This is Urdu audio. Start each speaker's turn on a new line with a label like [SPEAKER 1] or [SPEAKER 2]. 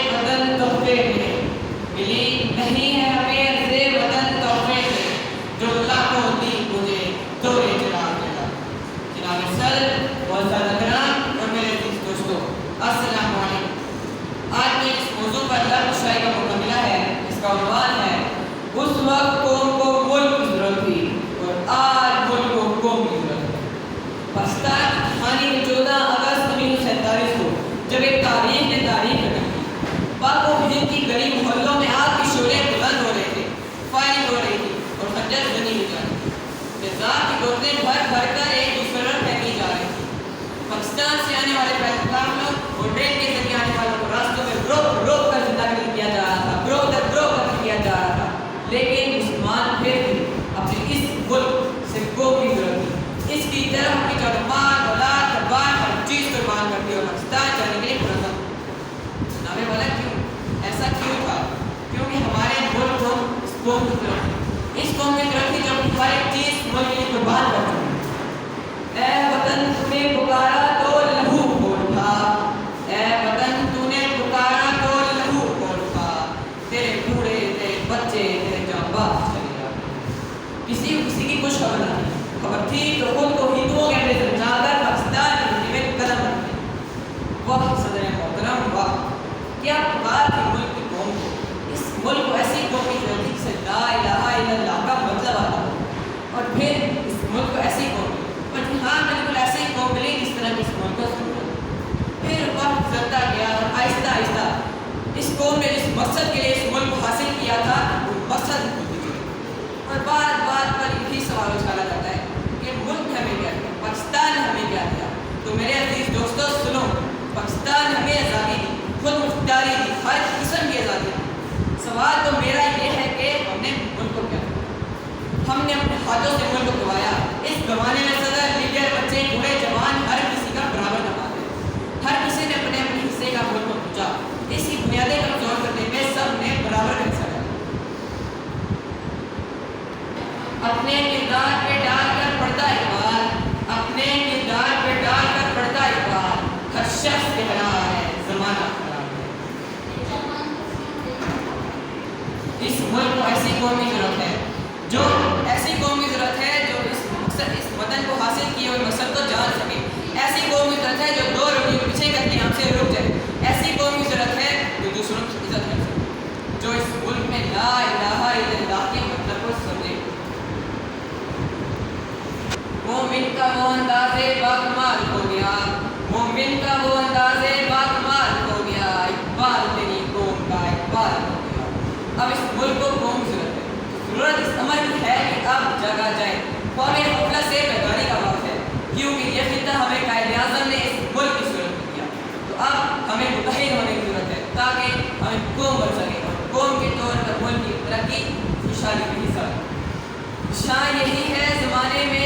[SPEAKER 1] وطن تحفے میں ملی نہیں ہے ہمیں عرض وطن تحفے میں جو لاکھوں دی مجھے دورے چلا دیا. جناب صدر و سادہ کرام اور میرے عزیز دوستو، السلام علیکم. آج میں اس موضوع پر لفظ شاعری کا موقع ملا ہے. اس کا عنوان ہے اس وقت قوم کو ملک کی ضرورت تھی اور آج ملک کو قوم کی ضرورت ہے. پاکستان کی کہانی میں 14 اگست 1947 کو جب ایک تاریخ نے تاریخ رکھ دی، پاک و ہند کی گلی محلوں میں آگ کے شعلے بلند ہو رہے تھے، فائرنگ ہو رہی تھی اور خنجر زنی ہو جا رہی تھی. نظام کی گردیں بھر بھر کر ایک دوسرے پر پھینکی جا رہی تھی. پاکستان سے آنے والے پیغاموں اور ٹرین کے ذریعے آنے والوں کو راستوں میں روک روک کر زندہ کیا جا رہا تھا، گروہ در گروہ قتل کیا جا رہا تھا. لیکن مسلمان پھر بھی اپنے اس ملک سے قوم کی ضرورت تھی. اس کی طرف اپنی جانمال اولاد دربار ہر چیز قربان کرتی اور پاکستان جانے کے لیے پرعزم. نامے والا کیوں ایسا کیوں تھا؟ کیونکہ ہمارے ملک کو اس قوم کی ضرورت تھی. اس قوم کی ضرورت تھی جو اپنی ہر ایک چیز ملک کے لیے قربان کرتی. اے وطن تو نے پکارا تو لہو کھول اٹھا، اے وطن تو نے پکارا تو لہو کھول اٹھا. تیرے بوڑھے تیرے بچے تیرے جاں باز چلے جاتے. کسی کی کچھ خبر نہیں. خبر تھی تو خود کو ہندوؤں کے اندر سمجھا کر پاکستان کی زمین میں قدم رکھتے. واہ صدر محترم واہ، کیا پکار تھی ملک کی قوم کو. اس ملک کو ایسی قوم کی ضرورت تھی جسے لا الہ الا اللہ کا مطلب آتا ہو. اور پھر اس ملک کو ایسی قوم ملی، اور ہاں بالکل ایسی قوم ملی جس طرح کی اس ملک کو ضرورت. پھر وقت گزرتا گیا اور آہستہ آہستہ اس قوم نے جس مقصد کے لیے اس ملک کو حاصل کیا تھا وہ مقصد بھولتی گئی. اور بات بات پر یہی سوال اچھالا جاتا ہے کہ ملک ہمیں کیا دیا، پاکستان نے ہمیں کیا دیا. تو میرے عزیز دوستو سنو، پاکستان ہمیں آزادی دی، خود مختاری دی، ہر قسم کی آزادی دی. سوال تو میرا یہ ہے کہ ہم نے ملک کو کیا دیا. ہم نے اپنے ہاتھوں سے ملک کو گوایا. اس گوانے میں صدر لیڈر بچے بوڑھے جوان ہر کسی کا برابر کماتے. ہر کسی نے اپنے اپنے حصے کا ملک کو پہنچا. اس کی بنیادیں کمزور کرنے میں سب نے برابر کا حصہ ڈالا. اپنے کردار پہ ڈال کر پڑتا اقبال، اپنے کردار پہ ڈال کر پڑتا اقبال. ہر شخص کہہ رہا ہے زمانہ خراب ہے. اس ملک کو ایسی قوم کی ضرورت ہے جو ایسی قوم کی ضرورت ہے جو اس مقصد اس وطن کو حاصل کیے ہوئے مقصد کو جان سکے. ایسی قوم کی ضرورت ہے جو دو روٹی پیچھے کر کے ہم سے رک جائے. ایسی قوم کی ضرورت ہے جو دوسروں کی عزت کر سکے، جو اس ملک میں لا الہ الا اللہ کے مطلب کو سمجھے. مومن کا وہ انداز باکمال ہو گیا، مومن کا وہ انداز باکمال ہو گیا. اقبال تیری قوم کا اقبال ہو گیا. اب اس ملک کو قوم کی ضرورت ہے. ضرورت اس عمل کی ہے کہ اب جگہ جائے. قوم غفلت سے بیداری کا وقت ہے، کیونکہ یہ خطہ ہمیں قائد اعظم نے اس ملک کی صورت میں دیا. تو اب ہمیں متحد ہونے کی ضرورت ہے تاکہ ہمیں قوم بن سکے اور قوم کے طور پر ملک کی ترقی خوشحالی میں حصہ. شان یہی ہے زمانے میں